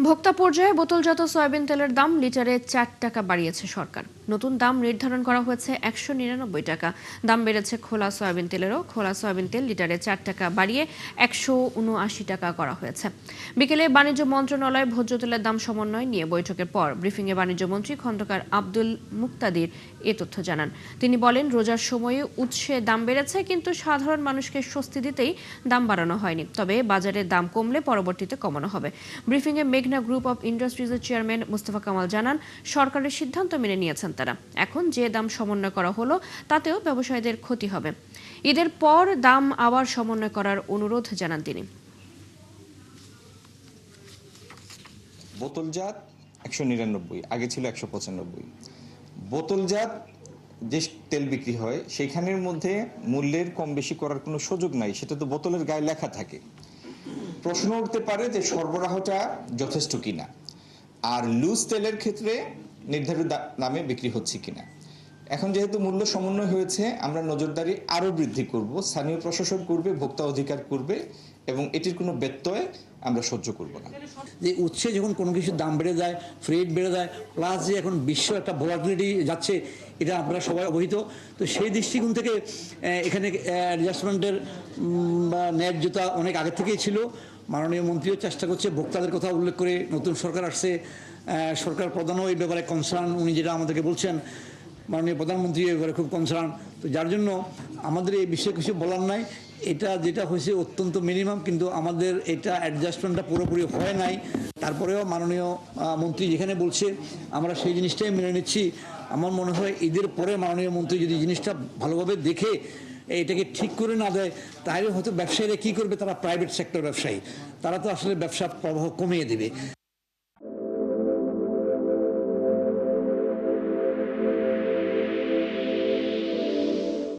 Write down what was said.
ভোক্তা পর্যায়ে বোতলজাত সয়াবিন তেলের দাম লিটারে 4 টাকা বাড়িয়েছে সরকার। নতুন দাম নির্ধারণ করা হয়েছে 199 টাকা। দাম বেড়েছে খোলা সয়াবিন তেলেরও। খোলা সয়াবিন তেল লিটারে 4 টাকা বাড়িয়ে 179 টাকা করা হয়েছে। বিকেলে বাণিজ্য মন্ত্রণালয় ভোজ্য তেলের দাম সমন্বয় নিয়ে বৈঠকের পর ব্রিফিংয়ে বাণিজ্যমন্ত্রী খন্দকার আব্দুল মুক্তাদির এ তথ্য জানান। তিনি বলেন, রোজার সময়ে উৎসে দাম বেড়েছে, কিন্তু সাধারণ মানুষকে স্বস্তি দিতেই দাম বাড়ানো হয়নি। তবে বাজারের দাম কমলে পরবর্তীতে কমানো হবে। ব্রিফিংয়ে মেঘনা গ্রুপ অব ইন্ডাস্ট্রিজের চেয়ারম্যান মুস্তাফা কামাল জানান, সরকারের সিদ্ধান্ত মেনে নিয়েছেন তারা। এখন যে দাম সমন্বয় করা হলো তাতেও ব্যবসায়ীদের ক্ষতি হবে। ঈদের পর দাম আবার সমন্বয় করার অনুরোধ জানান তিনি। বোতলজাত 199, আগে ছিল 195। বোতলজাত যে তেল বিক্রি হয় সেখানের মধ্যে মূল্যের কম বেশি করার কোনো সুযোগ নাই, সেটা তো বোতলের গায়ে লেখা থাকে। প্রশ্ন উঠতে পারে যে সরবরাহটা যথেষ্ট কিনা, আর লুজ তেলের ক্ষেত্রে নির্ধারিত দামে বিক্রি হচ্ছে কিনা। এখন যেহেতু মূল্য সমন্বয় হয়েছে, আমরা নজরদারি আরও বৃদ্ধি করব, স্থানীয় প্রশাসন করবে, ভোক্তা অধিকার করবে, এবং এটির কোনো ব্যত্যয় আমরা সহ্য করব না। যে উৎসে যখন কোনো কিছুর দাম বেড়ে যায়, ফ্রেট বেড়ে যায়, প্লাস যে এখন বিশ্ব একটা ভোলাটিলিটি যাচ্ছে, এটা আপনারা সবাই অবহিত। তো সেই দৃষ্টিকোণ থেকে এখানে অ্যাডজাস্টমেন্টের বা ন্যায্যতা অনেক আগে থেকেই ছিল। মাননীয় মন্ত্রীও চেষ্টা করছে, ভোক্তাদের কথা উল্লেখ করে নতুন সরকার আসছে, সরকার প্রধানও এই ব্যাপারে কনসার্ন, উনি যেটা আমাদেরকে বলছেন, মাননীয় প্রধানমন্ত্রী এই ব্যাপারে খুব কনসার্ন। তো যার জন্য আমাদের এই বিষয়ে কিছু বলার নাই। এটা যেটা হয়েছে অত্যন্ত মিনিমাম, কিন্তু আমাদের এটা অ্যাডজাস্টমেন্টটা পুরোপুরি হয় নাই। তারপরেও মাননীয় মন্ত্রী যেখানে বলছে আমরা সেই জিনিসটাই মেনে নিচ্ছি। আমার মনে হয় ঈদের পরে মাননীয় মন্ত্রী যদি জিনিসটা ভালোভাবে দেখে এটাকে ঠিক করে না দেয়, তাহলে হয়তো ব্যবসায়ীরা কী করবে, তারা প্রাইভেট সেক্টর ব্যবসায়ী, তারা তো আসলে ব্যবসার প্রবাহ কমিয়ে দেবে।